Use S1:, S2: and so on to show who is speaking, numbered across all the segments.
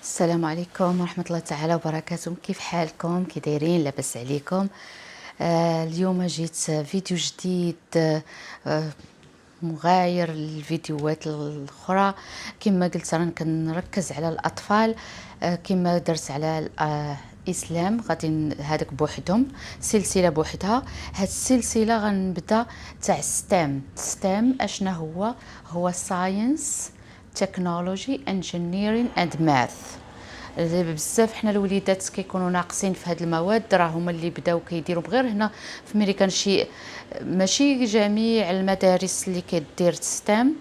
S1: السلام عليكم ورحمة الله تعالى وبركاته. كيف حالكم؟ كي دايرين؟ لاباس عليكم؟ اليوم جيت فيديو جديد مغاير للفيديوهات الاخرى. كما قلت راه كنركز على الاطفال، كما درت على الاسلام غادي هذاك بوحدهم سلسله بوحدها. هاد السلسله غنبدا تاع ستام اشنا هو ساينس، تكنولوجي، انجينيرين اند ماث. بزاف حنا الوليدات كيكونوا ناقصين في هاد المواد، راه هما اللي بداو كيديروا غير هنا في ميريكان. ماشي جميع المدارس اللي كدير ستام،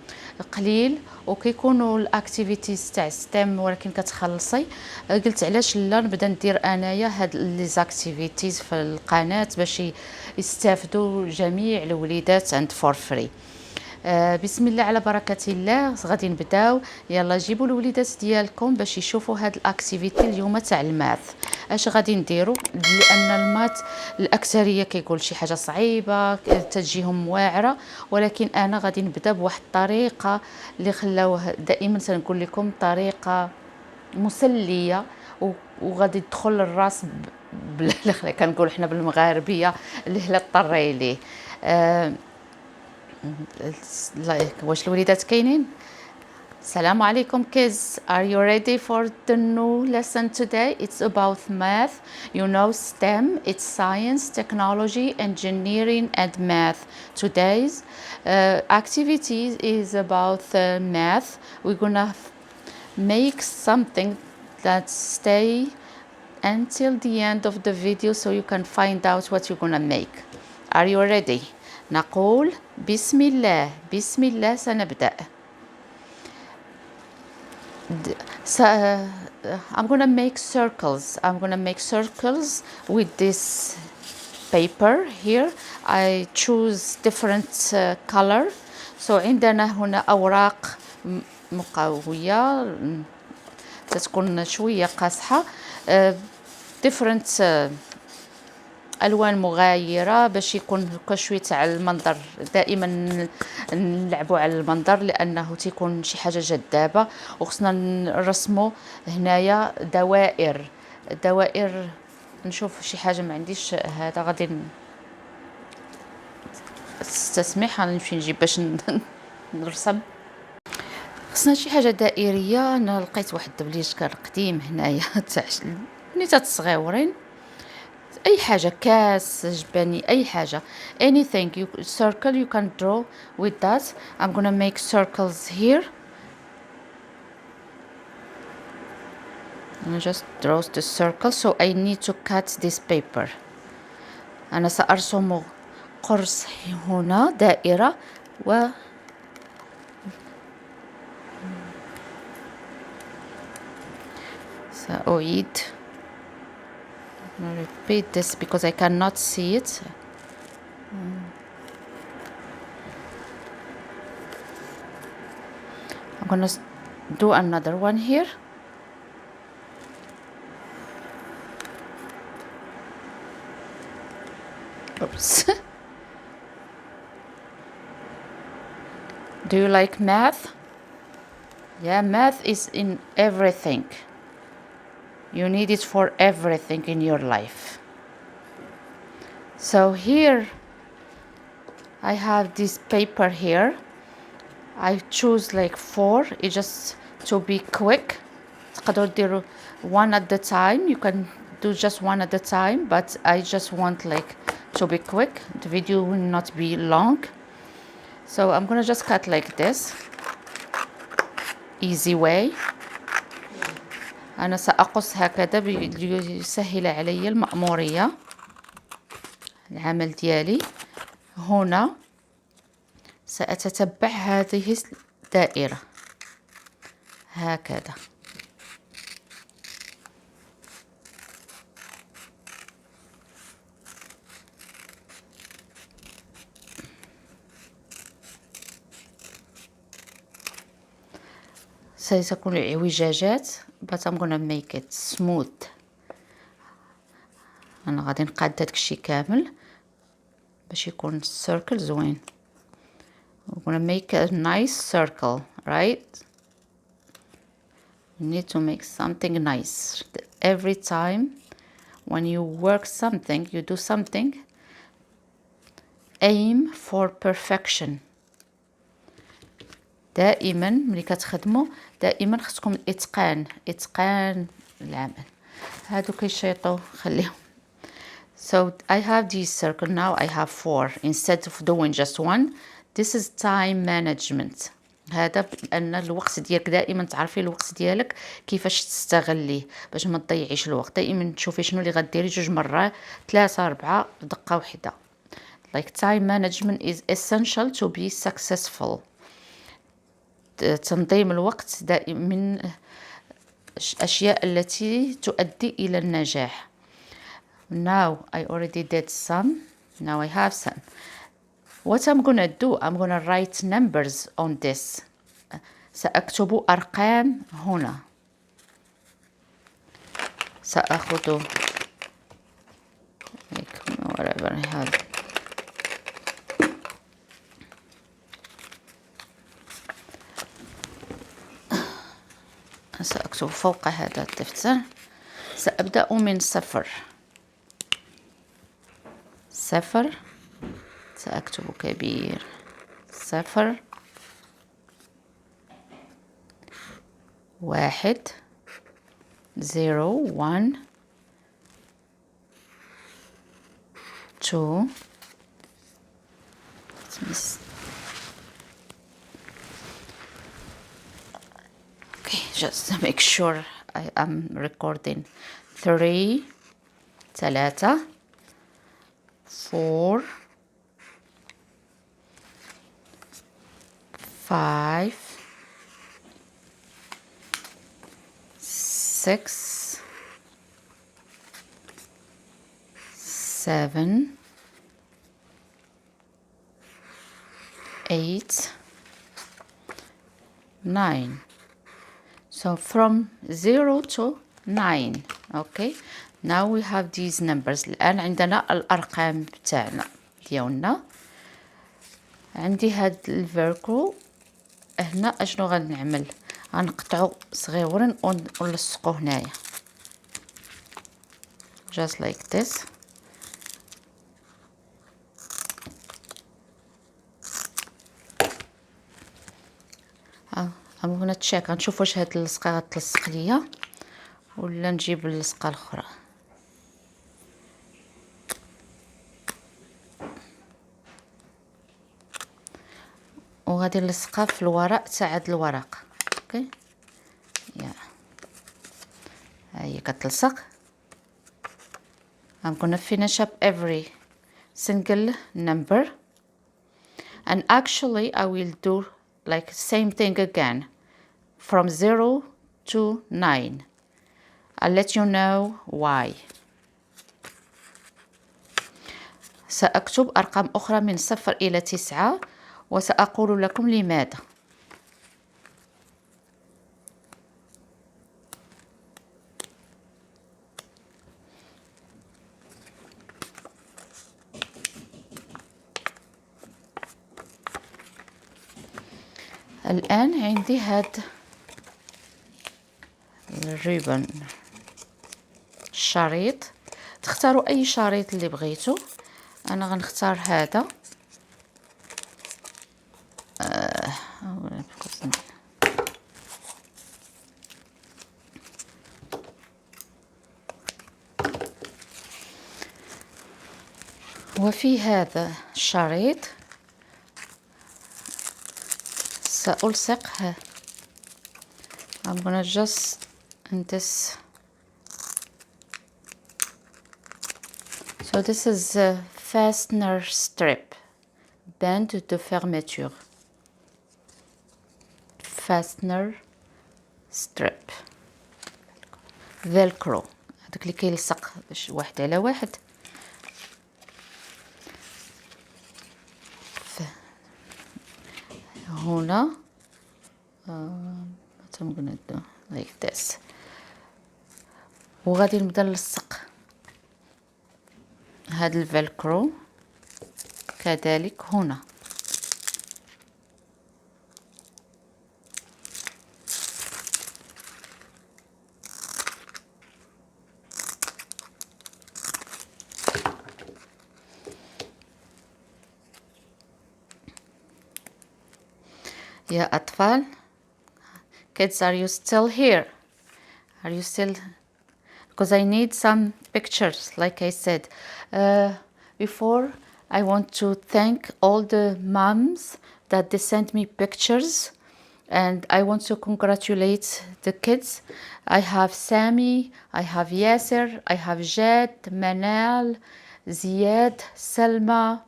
S1: قليل، وكيكونوا الاكتيفيتيز تاع ستام ولكن كتخلصي. قلت علاش لا نبدا ندير انايا هاد لي زاكتيفيتيز في القناه باش يستافدوا جميع الوليدات عند فور فري. بسم الله على بركه الله. غادي نبداو. يلا جيبوا الوليدات ديالكم باش يشوفوا هاد الاكتيفيتي اليوم تاع الماث. اش غادي نديروا؟ لان الماث الاكثريه كيقول شي حاجه صعيبه تجيهم واعره، ولكن انا غادي نبدا بواحد الطريقه اللي خلاوه دائما تنقول لكم طريقه مسليه وغادي تدخل الراس كنقول حنا بالمغاربيه اللي لا اضطري ليه. واش الوليدات كاينين؟ السلام عليكم kids. Are you ready for the new lesson today? It's about math. You know STEM, it's science, technology, engineering and math. Today's activity is about math. We're gonna make something that stay until the end of the video so you can find out what you're gonna make. Are you ready? نقول بسم الله. بسم الله سنبدأ. I'm gonna make circles. I'm gonna make circles with this paper here. I choose different color. So عندنا هنا أوراق مقوية تتكون شوية قاصحة، different الوان مغايره باش يكون شويه تاع المنظر. دائما نلعبوا على المنظر لانه تيكون شي حاجه جذابه، وخصنا نرسموا هنايا دوائر. نشوف شي حاجه ما عنديش هذا غادي استسمح نمشي نجيب باش نرسم. خصنا شي حاجه دائريه. انا لقيت واحد الدبليج كان قديم هنايا تاع بنيتات صغيورين، اي حاجه، كاس، جباني، اي حاجه، anything you circle you can draw with that. I'm gonna make circles here. I just draw the circle, so I need to cut this paper. انا سارسم قرص هنا، دائره، و سأعيد. repeat this because I cannot see it. I'm gonna do another one here. Oops. Do you like math? Yeah, math is in everything. You need it for everything in your life. So here I have this paper here. I choose like 4. It's just to be quick. تقدروا ديروا one at the time. You can do just one at the time, but I just want like to be quick. The video will not be long. So I'm gonna just cut like this. Easy way. أنا سأقص هكذا ليسهل علي المأمورية، العمل ديالي. هنا سأتتبع هذه الدائرة هكذا. ستكون اعوجاجات but I'm gonna make it smooth. انا غادي نقاد داك الشيء كامل باش يكون السيركل زوين. I'm gonna make a nice circle, right? You need to make something nice. Every time when you work something, you do something, aim for perfection. دائما ملي كتخدموا دائما خصكم اتقان العمل. هادو كيشيطوا خليهم. So I have this circle now. I have 4 instead of doing just one. This is time management. هذا بأن الوقت ديالك دائما تعرفي الوقت ديالك كيفاش تستغليه باش ما تضيعيش الوقت. دائما تشوفي شنو اللي غديري 2 مرات 3 4 دقة واحدة. Like time management is essential to be successful. تنظيم الوقت دائما من الأشياء التي تؤدي إلى النجاح. Now I already did some. Now I have some. What I'm gonna do, I'm gonna write numbers on this. سأكتب أرقام هنا. سأخذ whatever I have. سأكتب فوق هذا الدفتر. سأبدأ من 0. سأكتب كبير. 0 1 0 1 2 Okay, just to make sure I am recording. 3 4 5 6 7 8 9. So from 0 to 9. Okay, now we have these numbers. الآن عندنا الأرقام بتاعنا ديالنا. عندي هاد الفيركو هنا. اشنو غنعمل؟ غنقطعو صغيورين ونلصقو هنايا just like this. I'm gonna check. غنشوف واش هاد اللصقه غتلصق ليا ولا نجيب اللصقه الاخرى. وغادي نلصقها في الورق تاع هاد الورق. اوكي يا ها هي كتلصق. I'm gonna finish up every single number and actually I will do like same thing again from 0 to 9. I'll let you know why. سأكتب أرقام أخرى من 0 إلى 9 وسأقول لكم لماذا. الآن عندي هاد الريبن الشريط. تختاروا أي شريط اللي بغيتو. أنا غنختار هذا. وفي هذا الشريط سألصقها. I'm gonna just in this. So this is a fastener strip, band de fermeture. Fastener strip. velcro. هذاك اللي كيلصق واحد على واحد. هنا تنقدو like this. وغادي نبدا نلصق هاد الفلكرو كذلك هنا. يا أطفال. Kids, are you still here? Are you still? Because I need some pictures, like I said. Before, I want to thank all the moms that they sent me pictures, and I want to congratulate the kids. I have Sami, I have Yasser, I have Jed, Manal, Ziad, Selma,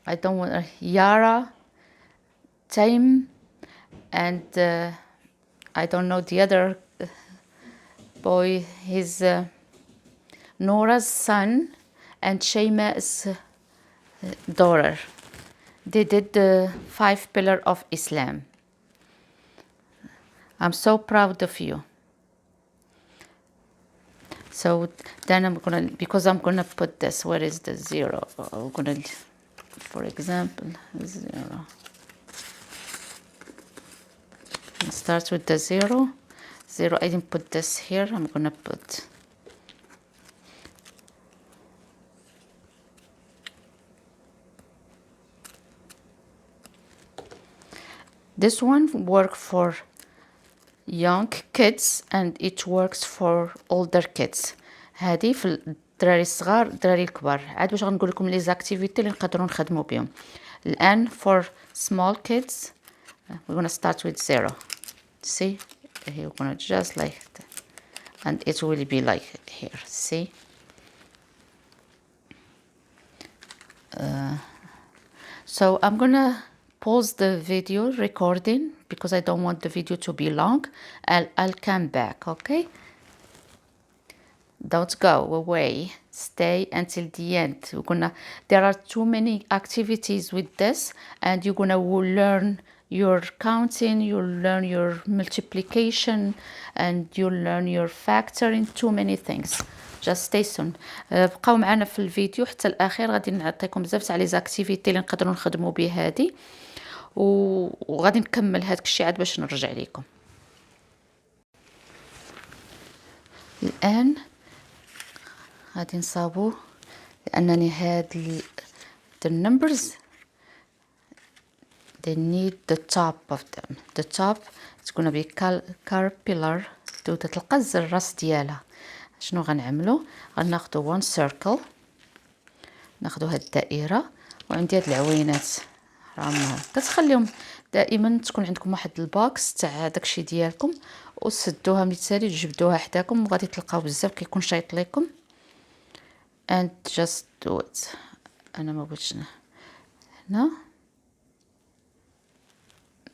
S1: I don't want Yara, Taim, and I don't know the other boy. He's Nora's son and Shayma's daughter. They did the 5 pillars of Islam. I'm so proud of you. So then I'm gonna, because I'm gonna put this, where is the 0? I'm gonna, for example, 0. Start with the 0. 0, I didn't put this here. I'm gonna put this one work for young kids and it works for older kids. هذه في الدراري الصغار الدراري الكبار. عاد باش غنقول لكم لي زاكتيفيتي اللي نقدروا نخدموا بهم. الآن for small kids we're gonna start with 0. See, we're gonna just like that. And it will be like here. See, so I'm gonna pause the video recording because I don't want the video to be long. I'll come back, okay? Don't go away. Stay until the end. There are too many activities with this, and you're gonna learn your counting, you'll learn your multiplication, and you'll learn your factoring, too many things. Just stay tuned. بقاو معنا في الفيديو حتى الأخير. غادي نعطيكم بزاف تاع لي زاكتيفيتي اللي نقدروا نخدموا به هذه، وغادي نكمل هذاك الشيء عاد باش نرجع لكم. الآن غادي نصاوبو لأنني هاد the numbers they need the top of them. The top it's gonna be caterpillar. دودة القز الراس ديالها. شنو غنعملو؟ غناخدو one circle، ناخدو هاد الدائرة، وعندي هاد العوينات راهم كتخليهم دائما تكون عندكم واحد البوكس تاع داكشي ديالكم وسدوها مثالي تجبدوها حداكم وغادي تلقاو بزاف كيكون شايط لكم. and just do it. انا ما بغيتش هنا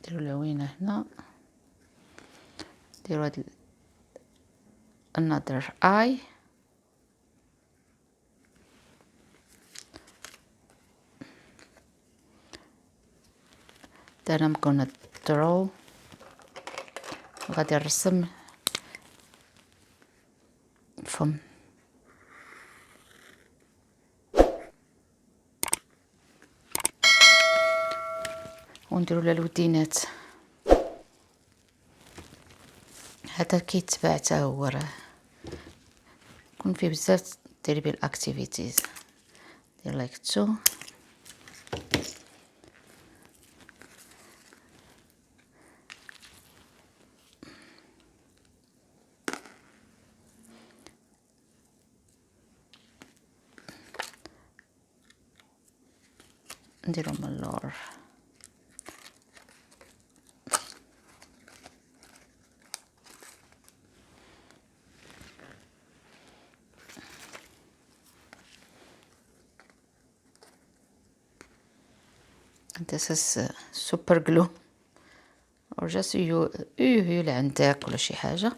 S1: ديروا العوينه هنا، ديروا هاد another eye. then I'm gonna draw. غادي نرسم فم ونديروا له الودينات. هذا كيتباع حتى هو، راه يكون فيه بزاف ديري بيه الاكتيفيتيز. دير لايك 2 نديرو من اللور. This is super glue or just اللي عندك ولا شي حاجة.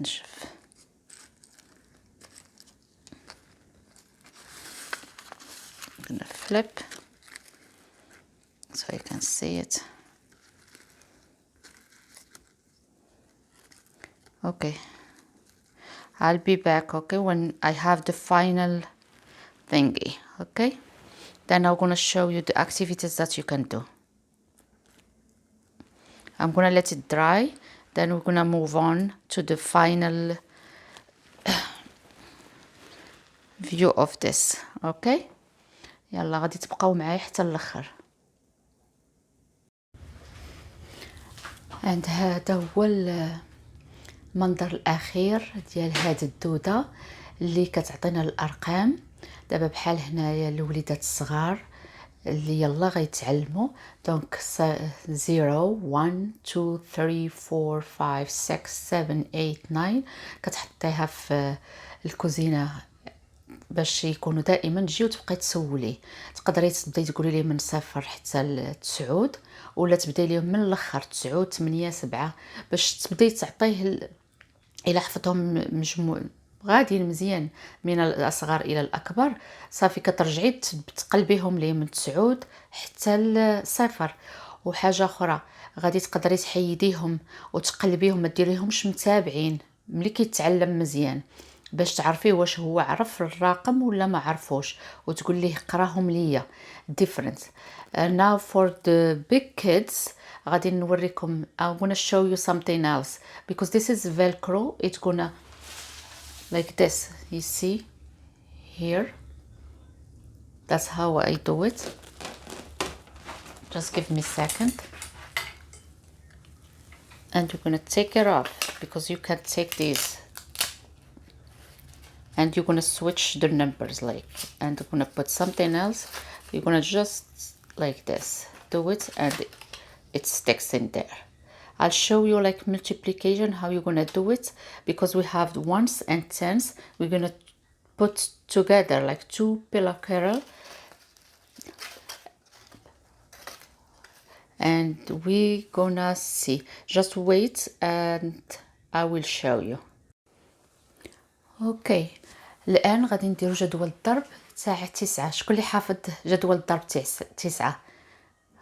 S1: نشف I'm gonna flip so you can see it. Okay, I'll be back, okay, when I have the final thingy, okay? Then I'm gonna show you the activities that you can do. I'm gonna let it dry then we're gonna move on to the final view of this. اوكي يلا غادي تبقاو معايا حتى الاخر. عند هذا هو المنظر الاخير ديال هاد الدوده اللي كتعطينا الارقام. دابا بحال هنايا الوليدات الصغار اللي يلا غيتعلموا. دونك 0 1 2 3 4 5 6 7 8 9 كتحطيها في الكوزينه باش يكونوا دائما تجي وتبقاي تسوليه. تقدري تبداي تقولي ليه من 0 حتى ل 9 ولا تبداي ليه من الاخر 9 8 7 باش تبداي تعطيه الى حفظهم مجموع غاديين مزيان من الاصغر الى الاكبر. صافي كترجعي تقلبيهم ليه من 9 حتى ل 0. وحاجه اخرى غادي تقدري تحيديهم وتقلبيهم ما ديريهمش متابعين ملي كيتعلم مزيان باش تعرفيه واش هو عرف الرقم ولا ما عرفوش وتقول ليه قراهم ليا different. Now for the big kids غادي نوريكم. I'm gonna show you something else because this is velcro. It's gonna like this, you see here. That's how I do it. Just give me a second. And you're gonna take it off because you can take these and you're gonna switch the numbers like, and you're gonna put something else. You're gonna just like this do it and it sticks in there. I'll show you like multiplication how you're gonna do it because we have ones and tens. We're gonna put together like 2 pillowcase and we're gonna see. Just wait and I will show you. اوكي الان غادي نديرو جدول الضرب تاع 9. شكون اللي حافظ جدول الضرب تاع 9؟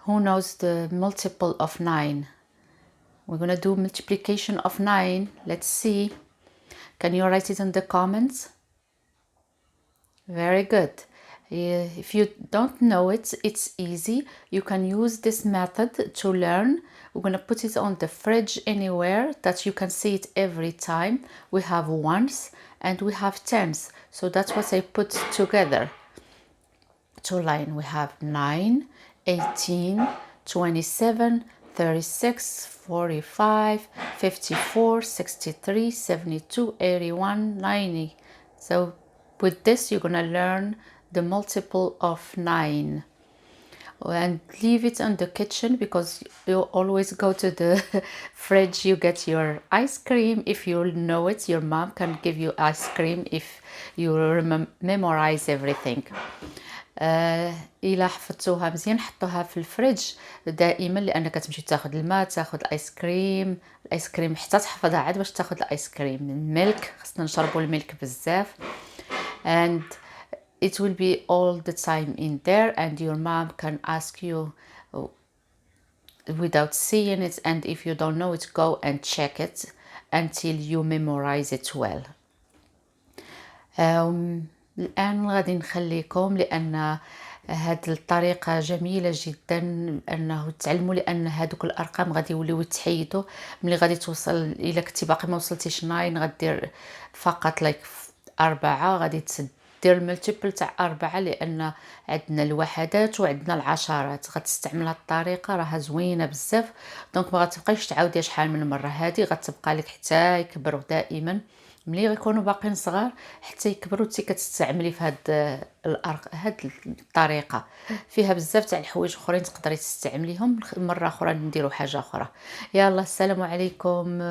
S1: Who knows the multiple of 9? We're gonna do multiplication of 9. Let's see. Can you write it in the comments? Very good. If you don't know it, it's easy. You can use this method to learn. We're gonna put it on the fridge anywhere that you can see it every time. We have ones and we have tens, so that's what I put together. Two line we have 9, 18, 27, 36, 45, 54, 63, 72, 81, 90. So with this you're gonna learn the multiple of 9 and leave it in the kitchen because you always go to the fridge, you get your ice cream. If you know it, your mom can give you ice cream if you memorize everything. إلا حفظتوها مزيان حطوها في الفريج دائما لأن كتمشي تاخد الماء تاخد الايس كريم حتى تحفظها عاد باش تاخد الايس كريم. الملك خصنا نشربوا الملك بزاف and it will be all the time in there and your mom can ask you without seeing it, and if you don't know it go and check it until you memorize it well. الآن غادي نخليكم لأن هاد الطريقة جميلة جدا أنه تعلموا لأن هادوك الأرقام غادي يوليو يتحيدوا ملي غادي توصل. إلا كنتي باقي ما وصلتيش 9 غدير فقط لايك 4 غادي دير الملتيبل تاع 4 لأن عندنا الوحدات وعندنا العشرات. غتستعمل هاد الطريقة راها زوينة بزاف. دونك ما غتبقايش تعاوديها شحال من مرة. هذه غتبقى لك حتى يكبروا دائما ملي غيكونوا باقين صغار حتى يكبروا تي كتستعملي في هاد الطريقه. فيها بزاف تاع الحوايج اخرين تقدري تستعمليهم. مره اخرى نديروا حاجه اخرى. يلا السلام عليكم.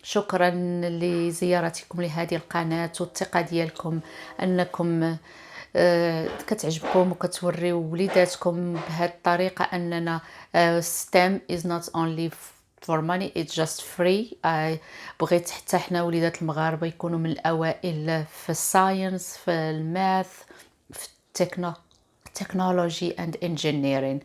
S1: شكرا لزيارتكم لهذه القناه والثقه ديالكم انكم كتعجبكم وكتوريو وليداتكم بهذه الطريقه اننا STEM is not only for money, it's just free. بغيت حتى حنا وليدات المغاربه يكونوا من الاوائل في الساينس في الماث في التكنولوجي and engineering.